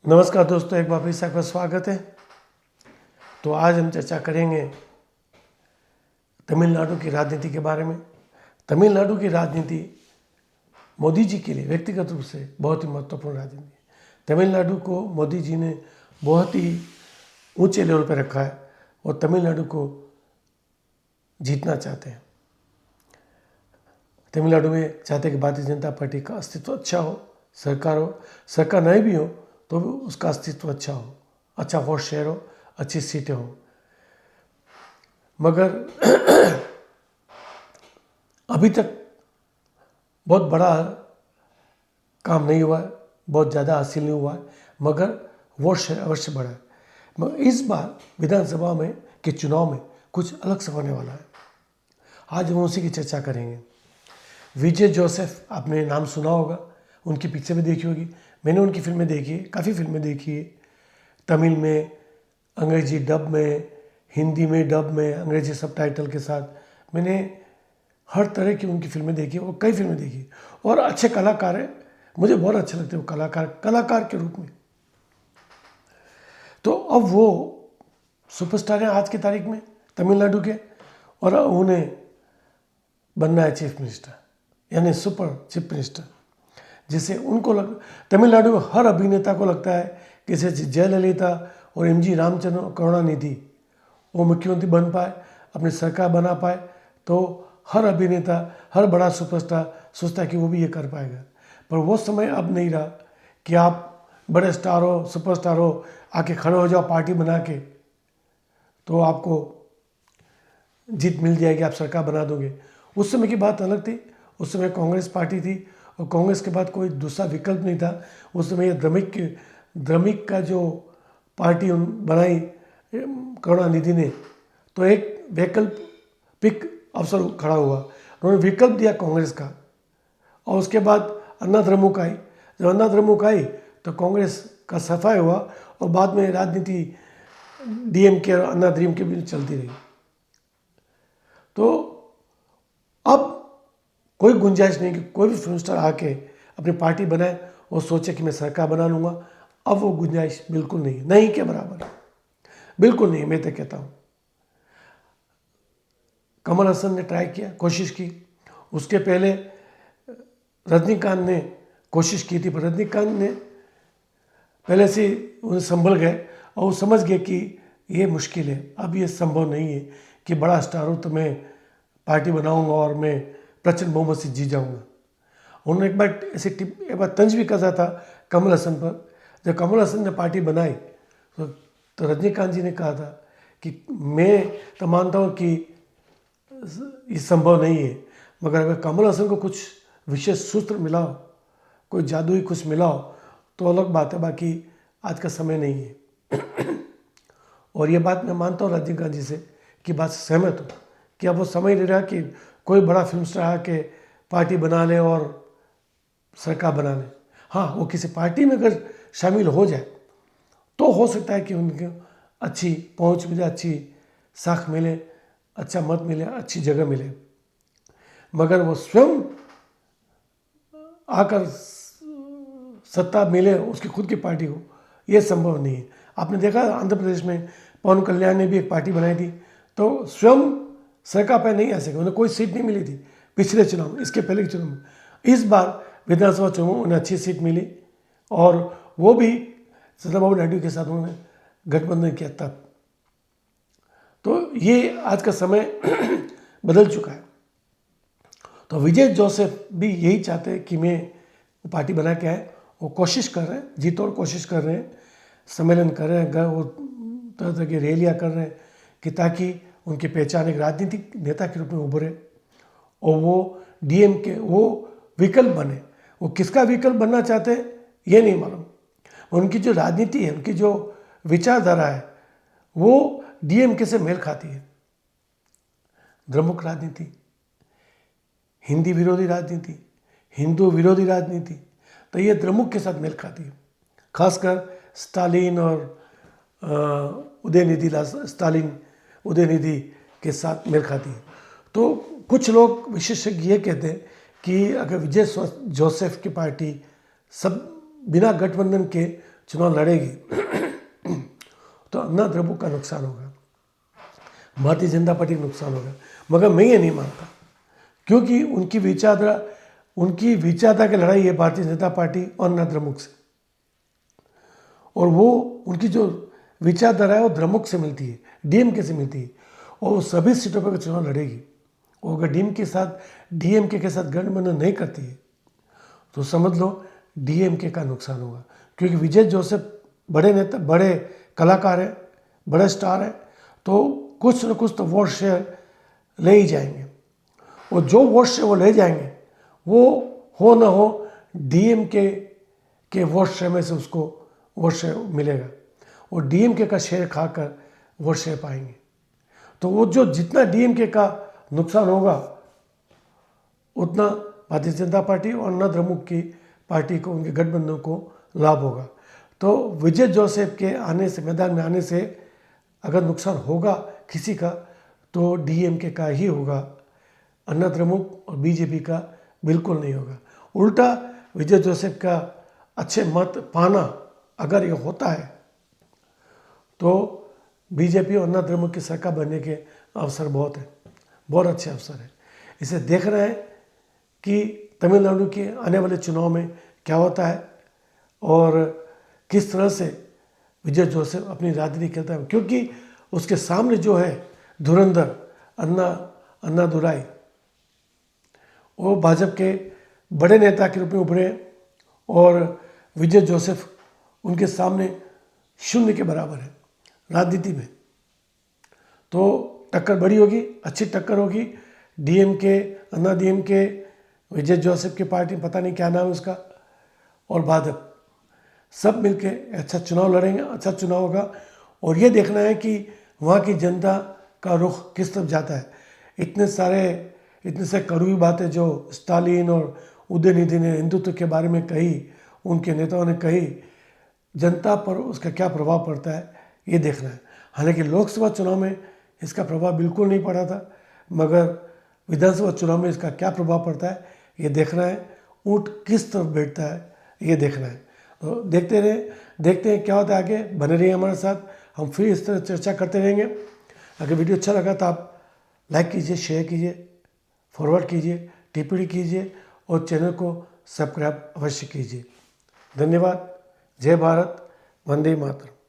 नमस्कार दोस्तों, एक बार फिर से आपका स्वागत है। तो आज हम चर्चा करेंगे तमिलनाडु की राजनीति के बारे में। तमिलनाडु की राजनीति मोदी जी के लिए व्यक्तिगत रूप से बहुत ही महत्वपूर्ण राजनीति है। तमिलनाडु को मोदी जी ने बहुत ही ऊंचे लेवल पर रखा है और तमिलनाडु को जीतना चाहते हैं। तमिलनाडु में चाहते हैं कि भारतीय जनता पार्टी का अस्तित्व अच्छा हो, सरकार नहीं भी हो तो भी उसका अस्तित्व अच्छा हो, अच्छा वोट शेयर हो, अच्छी सीटें हो। मगर अभी तक बहुत बड़ा काम नहीं हुआ है, बहुत ज़्यादा हासिल नहीं हुआ है, मगर वोट शेयर अवश्य बढ़ा है। मगर इस बार विधानसभा में के चुनाव में कुछ अलग से होने वाला है। आज हम उसी की चर्चा करेंगे। विजय जोसेफ, आपने नाम सुना होगा, उनकी पिक्चर भी देखी होगी। मैंने उनकी फिल्में देखी है, काफ़ी फिल्में देखी है। तमिल में, अंग्रेजी डब में, हिंदी में डब में, अंग्रेजी सबटाइटल के साथ मैंने हर तरह की उनकी फिल्में देखी और कई फिल्में देखी। और अच्छे कलाकार हैं, मुझे बहुत अच्छे लगते हैं वो कलाकार के रूप में। तो अब वो सुपरस्टार हैं आज की तारीख में तमिलनाडु के, और उन्हें बनना है चीफ मिनिस्टर, यानी सुपर चीफ मिनिस्टर, जिसे उनको तमिलनाडु में हर अभिनेता को लगता है कि जैसे जयललिता और एमजी रामचंद्र और करुणानिधि वो मुख्यमंत्री बन पाए, अपनी सरकार बना पाए, तो हर अभिनेता, हर बड़ा सुपरस्टार सोचता है कि वो भी ये कर पाएगा। पर वो समय अब नहीं रहा कि आप बड़े स्टार हो, सुपरस्टार हो, आके खड़े हो जाओ पार्टी बना के तो आपको जीत मिल जाएगी, आप सरकार बना दोगे। उस समय की बात अलग थी। उस समय कांग्रेस पार्टी थी और कांग्रेस के बाद कोई दूसरा विकल्प नहीं था। उस समय ये द्रमिक का जो पार्टी बनाई करुणानिधि ने, तो एक वैकल्पिक अवसर खड़ा हुआ। उन्होंने विकल्प दिया कांग्रेस का, और उसके बाद अन्ना द्रमुक आई। जब अन्ना द्रमुक आई तो कांग्रेस का सफाई हुआ और बाद में राजनीति डीएमके और अन्ना द्रीम के बीच चलती रही। तो अब कोई गुंजाइश नहीं कि कोई भी फिल्म स्टार आके अपनी पार्टी बनाए और सोचे कि मैं सरकार बना लूँगा। अब वो गुंजाइश बिल्कुल नहीं है, नहीं के बराबर है, बिल्कुल नहीं। मैं तो कहता हूँ कमल हसन ने ट्राई किया, कोशिश की। उसके पहले रजनीकांत ने कोशिश की थी, पर रजनीकांत ने पहले से उन्हें संभल गए और वो समझ गए कि ये मुश्किल है, अब ये संभव नहीं है कि बड़ा स्टार हूँ तो मैं पार्टी बनाऊंगा और मैं प्रचंड बहुमत से जीत जाऊंगा। उन्होंने एक बार तंज भी कसा था कमल हसन पर। जब कमल हसन ने पार्टी बनाई तो रजनीकांत जी ने कहा था कि मैं तो मानता हूँ कि ये संभव नहीं है, मगर अगर कमल हसन को कुछ विशेष सूत्र मिला हो, कोई जादुई कुछ मिला हो तो अलग बात है, बाकी आज का समय नहीं है। और ये बात मैं मानता हूँ रजनीकांत जी से कि बात से सहमत हूँ कि अब वो समय नहीं रहा कि कोई बड़ा फिल्म स्टार आके पार्टी बना ले और सरकार बना ले। हाँ, वो किसी पार्टी में अगर शामिल हो जाए तो हो सकता है कि उनके अच्छी पहुँच मिले, अच्छी साख मिले, अच्छा मत मिले, अच्छी जगह मिले। मगर वो स्वयं आकर सत्ता मिले उसकी खुद की पार्टी को, ये संभव नहीं है। आपने देखा आंध्र प्रदेश में पवन कल्याण ने भी एक पार्टी बनाई थी, तो स्वयं सरकार पर नहीं आ सके, उन्हें कोई सीट नहीं मिली थी पिछले चुनाव में, इसके पहले के चुनाव में। इस बार विधानसभा चुनाव में उन्हें अच्छी सीट मिली और वो भी चंद्रबाबू नायडू के साथ उन्होंने गठबंधन किया तब। तो ये आज का समय बदल चुका है। तो विजय जोसेफ भी यही चाहते हैं कि मैं पार्टी बना के आए। वो कोशिश कर रहे हैं, जी तोड़ कोशिश कर रहे हैं, सम्मेलन कर रहे हैं, वो तरह तरह की रैलियाँ कर रहे हैं कि ताकि उनकी पहचान एक राजनीतिक नेता के रूप में उभरे और वो डीएम के वो विकल्प बने। वो किसका विकल्प बनना चाहते हैं ये नहीं मालूम। उनकी जो राजनीति है, उनकी जो विचारधारा है, वो डीएमके से मेल खाती है। द्रमुक राजनीति, हिंदी विरोधी राजनीति, हिंदू विरोधी राजनीति, तो ये द्रमुक के साथ मेल खाती है। खासकर स्टालिन और उदयनिधि के साथ मेल खाती है। तो कुछ लोग विशेषज्ञ ये कहते हैं कि अगर विजय जोसेफ की पार्टी सब बिना गठबंधन के चुनाव लड़ेगी तो अन्ना द्रमुक का नुकसान होगा, भारतीय जनता पार्टी का नुकसान होगा। मगर मैं ये नहीं मानता, क्योंकि उनकी विचारधारा की लड़ाई है भारतीय जनता पार्टी और अन्ना द्रमुक से, और वो उनकी जो विचारधारा है वो द्रमुक से मिलती है, डीएमके से मिलती है, और वो सभी सीटों पर चुनाव लड़ेगी। और अगर डीएमके के साथ गठबंधन नहीं करती है तो समझ लो डीएमके का नुकसान होगा, क्योंकि विजय जोसेफ बड़े नेता, बड़े कलाकार हैं, बड़े स्टार हैं, तो कुछ न कुछ तो वोट शेयर ले ही जाएंगे, और जो वोट शेयर वो ले जाएंगे वो हो ना हो डीएमके के वोट शेयर में से उसको वोट शेयर मिलेगा, और डीएमके का शेयर खाकर वोट शेयर पाएंगे। तो वो जो जितना डीएमके का नुकसान होगा उतना भारतीय जनता पार्टी और अन्ना द्रमुक की पार्टी को, उनके गठबंधन को लाभ होगा। तो विजय जोसेफ के आने से, मैदान में आने से अगर नुकसान होगा किसी का तो डीएमके का ही होगा, अन्ना द्रमुक और बीजेपी का बिल्कुल नहीं होगा। उल्टा विजय जोसेफ का अच्छे मत पाना अगर ये होता है तो बीजेपी और अन्ना द्रमुक की सरकार बनने के अवसर बहुत हैं, बहुत अच्छे अवसर हैं। इसे देख रहे हैं कि तमिलनाडु के आने वाले चुनाव में क्या होता है और किस तरह से विजय जोसेफ अपनी राजनीति खेलता है, क्योंकि उसके सामने जो है धुरंधर अन्ना दुराई, वो भाजपा के बड़े नेता के रूप में उभरे और विजय जोसेफ उनके सामने शून्य के बराबर है राजनीति में। तो टक्कर बड़ी होगी, अच्छी टक्कर होगी। डीएमके, अन्ना डीएमके, विजय जोसेफ की पार्टी, पता नहीं क्या नाम है उसका, और भाजपा, सब मिलके अच्छा चुनाव लड़ेंगे, अच्छा चुनाव होगा। और ये देखना है कि वहाँ की जनता का रुख किस तरफ जाता है। इतने से कड़वी बातें जो स्टालिन और उदयनिधि ने हिंदुत्व के बारे में कही, उनके नेताओं ने कही, जनता पर उसका क्या प्रभाव पड़ता है ये देखना है। हालांकि लोकसभा चुनाव में इसका प्रभाव बिल्कुल नहीं पड़ा था, मगर विधानसभा चुनाव में इसका क्या प्रभाव पड़ता है ये देखना है। ऊँट किस तरफ बैठता है ये देखना है। तो देखते हैं क्या होता है आगे। बने रहिए हमारे साथ, हम फिर इस तरह चर्चा करते रहेंगे। अगर वीडियो अच्छा लगा तो आप लाइक कीजिए, शेयर कीजिए, फॉरवर्ड कीजिए, टिप्पणी कीजिए और चैनल को सब्सक्राइब अवश्य कीजिए। धन्यवाद। जय भारत, वंदे मातरम।